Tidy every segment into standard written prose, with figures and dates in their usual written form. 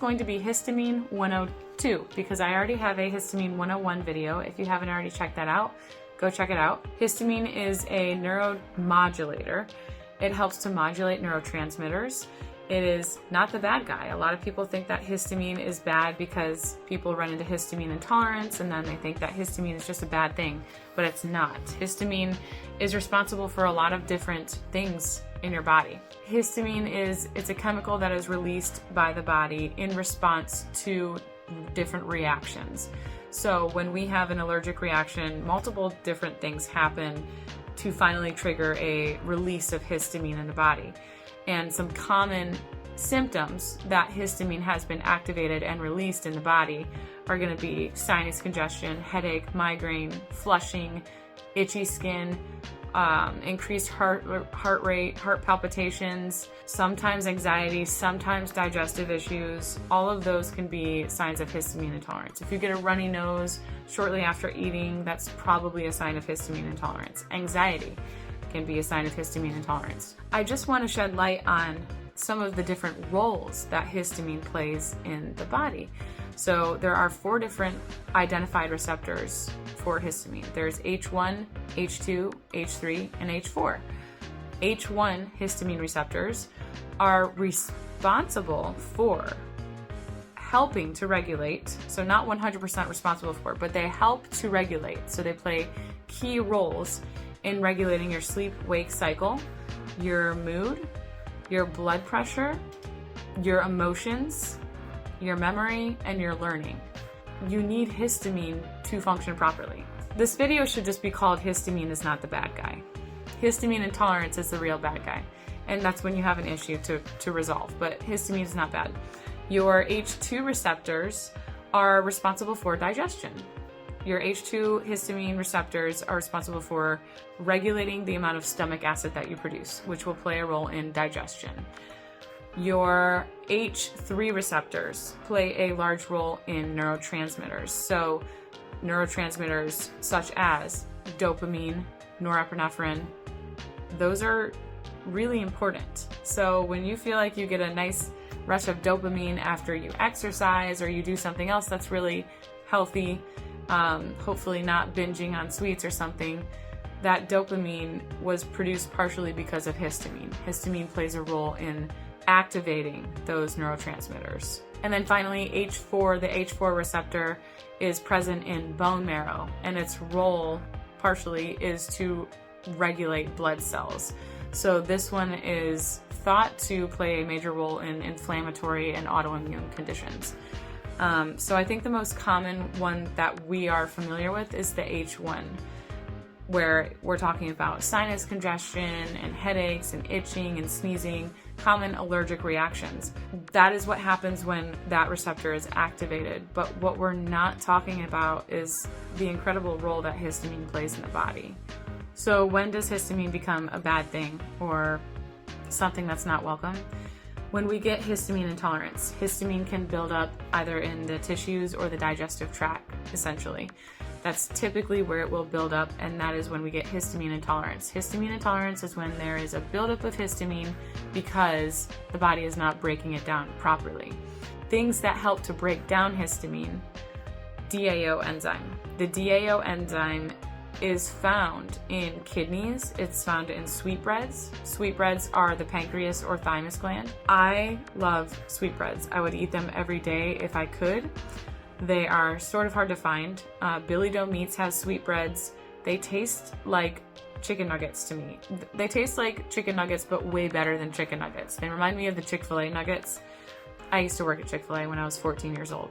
going to be Histamine 102 because I already have a Histamine 101 video. If you haven't already checked that out, go check it out. Histamine is a neuromodulator. It helps to modulate neurotransmitters. It is not the bad guy. A lot of people think that histamine is bad because people run into histamine intolerance and then they think that histamine is just a bad thing, but it's not. Histamine is responsible for a lot of different things in your body. Histamine it's a chemical that is released by the body in response to different reactions. So when we have an allergic reaction, multiple different things happen to finally trigger a release of histamine in the body. And some common symptoms that histamine has been activated and released in the body are going to be sinus congestion, headache, migraine, flushing, itchy skin, increased heart rate, heart palpitations, sometimes anxiety, sometimes digestive issues. All of those can be signs of histamine intolerance. If you get a runny nose shortly after eating, that's probably a sign of histamine intolerance. Anxiety can be a sign of histamine intolerance. I just want to shed light on some of the different roles that histamine plays in the body. So there are 4 different identified receptors for histamine. There's H1, H2, H3, and H4. H1 histamine receptors are responsible for helping to regulate, so not 100% responsible for, but they help to regulate. So they play key roles in regulating your sleep-wake cycle, your mood, your blood pressure, your emotions, your memory, and your learning. You need histamine to function properly. This video should just be called Histamine is not the bad guy. Histamine intolerance is the real bad guy, and that's when you have an issue to resolve, but histamine is not bad. Your H2 receptors are responsible for digestion. Your H2 histamine receptors are responsible for regulating the amount of stomach acid that you produce, which will play a role in digestion. Your H3 receptors play a large role in neurotransmitters. So neurotransmitters such as dopamine, norepinephrine, those are really important. So when you feel like you get a nice rush of dopamine after you exercise or you do something else that's really healthy, hopefully not binging on sweets or something, that dopamine was produced partially because of histamine. Histamine plays a role in activating those neurotransmitters. And then finally, H4, the H4 receptor is present in bone marrow, and its role partially is to regulate blood cells. So this one is thought to play a major role in inflammatory and autoimmune conditions. So I think the most common one that we are familiar with is the H1, where we're talking about sinus congestion and headaches and itching and sneezing, common allergic reactions. That is what happens when that receptor is activated. But what we're not talking about is the incredible role that histamine plays in the body. So when does histamine become a bad thing or something that's not welcome? When we get histamine intolerance, histamine can build up either in the tissues or the digestive tract, essentially. That's typically where it will build up, and that is when we get histamine intolerance. Histamine intolerance is when there is a buildup of histamine because the body is not breaking it down properly. Things that help to break down histamine, DAO enzyme. The DAO enzyme is found in kidneys. It's found in sweetbreads. Sweetbreads are the pancreas or thymus gland. I love sweetbreads. I would eat them every day if I could. They are sort of hard to find. Billy Doe Meats has sweetbreads. They taste like chicken nuggets to me. They taste like chicken nuggets, but way better than chicken nuggets. They remind me of the Chick-fil-A nuggets. I used to work at Chick-fil-A when I was 14 years old.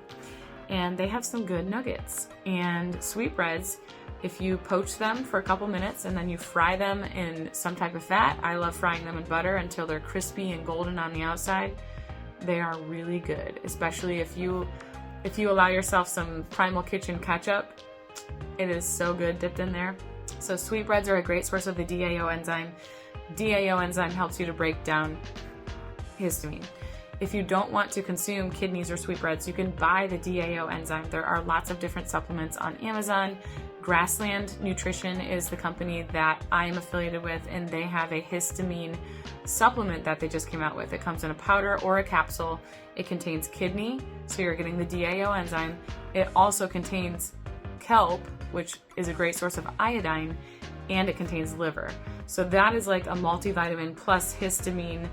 And they have some good nuggets. And sweetbreads, if you poach them for a couple minutes and then you fry them in some type of fat, I love frying them in butter until they're crispy and golden on the outside. They are really good, especially if you allow yourself some Primal Kitchen ketchup. It is so good dipped in there. So sweetbreads are a great source of the DAO enzyme. DAO enzyme helps you to break down histamine. If you don't want to consume kidneys or sweetbreads, you can buy the DAO enzyme. There are lots of different supplements on Amazon Grassland Nutrition is the company that I am affiliated with, and they have a histamine supplement that they just came out with. It comes in a powder or a capsule. It contains kidney, so you're getting the DAO enzyme. It also contains kelp, which is a great source of iodine, and it contains liver. So that is like a multivitamin plus histamine,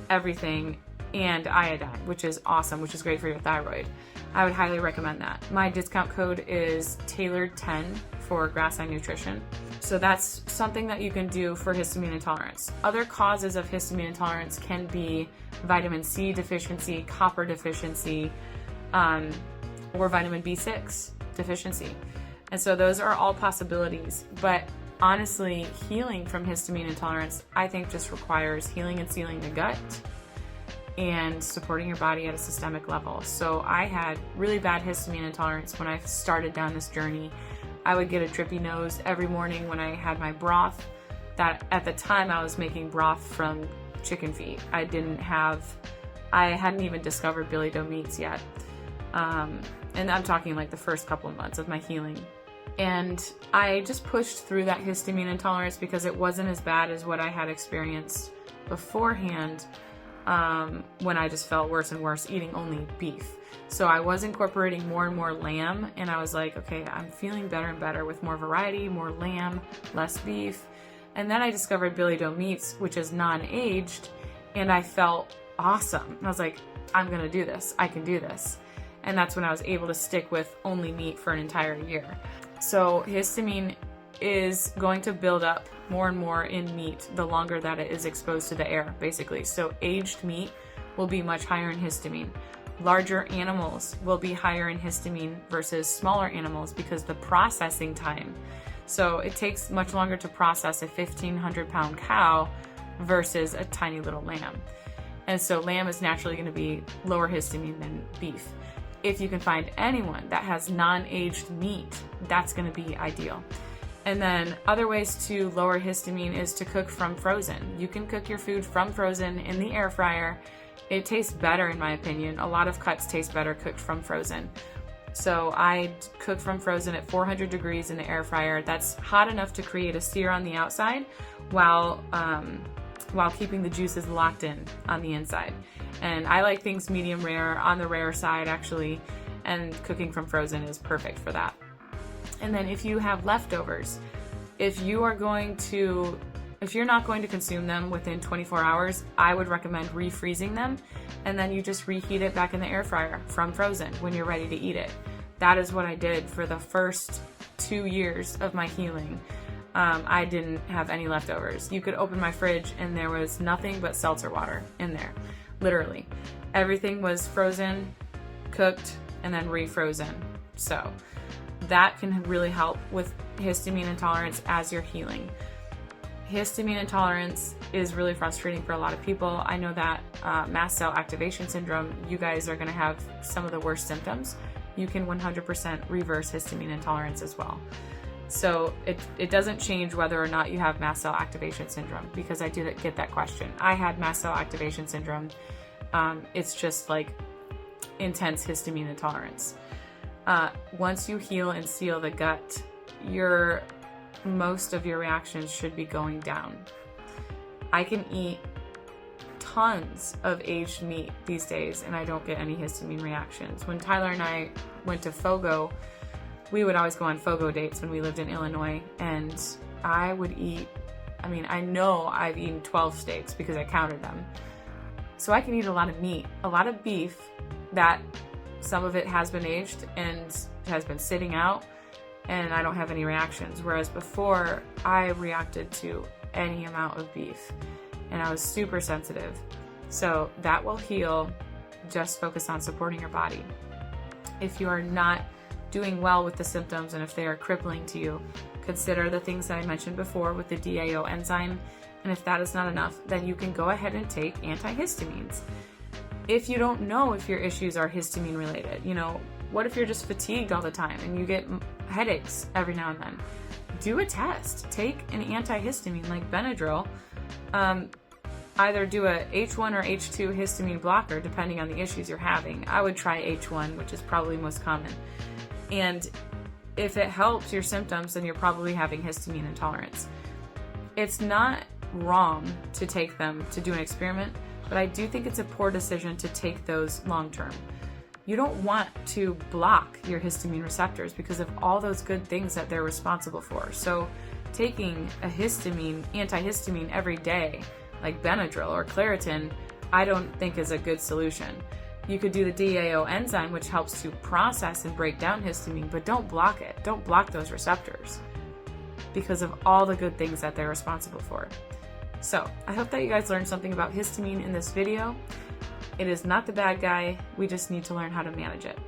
everything, and iodine, which is awesome, which is great for your thyroid. I would highly recommend that. My discount code is Tailored10 for Grassland Nutrition. So that's something that you can do for histamine intolerance. Other causes of histamine intolerance can be vitamin C deficiency, copper deficiency, or vitamin B6 deficiency. And so those are all possibilities. But honestly, healing from histamine intolerance, I think, just requires healing and sealing the gut and supporting your body at a systemic level. So I had really bad histamine intolerance when I started down this journey. I would get a drippy nose every morning when I had my broth. That at the time I was making broth from chicken feet. I hadn't even discovered billy doe meats yet. And I'm talking like the first couple of months of my healing. And I just pushed through that histamine intolerance because it wasn't as bad as what I had experienced beforehand, when I just felt worse and worse eating only beef. So I was incorporating more and more lamb, and I was like, okay, I'm feeling better and better with more variety, more lamb, less beef. And then I discovered billy doe meats, which is non-aged, and I felt awesome. I was like, I'm gonna do this, I can do this. And that's when I was able to stick with only meat for an entire year. So histamine is going to build up more and more in meat the longer that it is exposed to the air, basically. So aged meat will be much higher in histamine. Larger animals will be higher in histamine versus smaller animals because the processing time. So it takes much longer to process a 1,500-pound cow versus a tiny little lamb. And so lamb is naturally going to be lower histamine than beef. If you can find anyone that has non-aged meat, that's going to be ideal. And then other ways to lower histamine is to cook from frozen. You can cook your food from frozen in the air fryer. It tastes better, in my opinion. A lot of cuts taste better cooked from frozen. So I cook from frozen at 400 degrees in the air fryer. That's hot enough to create a sear on the outside while keeping the juices locked in on the inside. And I like things medium rare, on the rare side actually, and cooking from frozen is perfect for that. And then if you have leftovers, if you're not going to consume them within 24 hours, I would recommend refreezing them, and then you just reheat it back in the air fryer from frozen when you're ready to eat it. That is what I did for the first 2 years of my healing. I didn't have any leftovers. You could open my fridge and there was nothing but seltzer water in there, literally. Everything was frozen, cooked, and then refrozen. So that can really help with histamine intolerance as you're healing. Histamine intolerance is really frustrating for a lot of people. I know that mast cell activation syndrome, you guys are going to have some of the worst symptoms. You can 100% reverse histamine intolerance as well. So it doesn't change whether or not you have mast cell activation syndrome, because I do get that question. I had mast cell activation syndrome. It's just like intense histamine intolerance. Once you heal and seal the gut, most of your reactions should be going down. I can eat tons of aged meat these days and I don't get any histamine reactions. When Tyler and I went to Fogo, we would always go on Fogo dates when we lived in Illinois, and I would eat, I know I've eaten 12 steaks because I counted them. So I can eat a lot of meat, a lot of beef that some of it has been aged and has been sitting out, and I don't have any reactions. Whereas before, I reacted to any amount of beef and I was super sensitive. So that will heal. Just focus on supporting your body. If you are not doing well with the symptoms and if they are crippling to you, consider the things that I mentioned before with the DAO enzyme. And if that is not enough, then you can go ahead and take antihistamines. If you don't know if your issues are histamine related, what if you're just fatigued all the time and you get headaches every now and then? Do a test. Take an antihistamine like Benadryl. Either do a H1 or H2 histamine blocker depending on the issues you're having. I would try H1, which is probably most common. And if it helps your symptoms, then you're probably having histamine intolerance. It's not wrong to take them to do an experiment, but I do think it's a poor decision to take those long term. You don't want to block your histamine receptors because of all those good things that they're responsible for. So taking a antihistamine every day, like Benadryl or Claritin, I don't think is a good solution. You could do the DAO enzyme, which helps to process and break down histamine, but don't block it. Don't block those receptors because of all the good things that they're responsible for. So I hope that you guys learned something about histamine in this video. It is not the bad guy. We just need to learn how to manage it.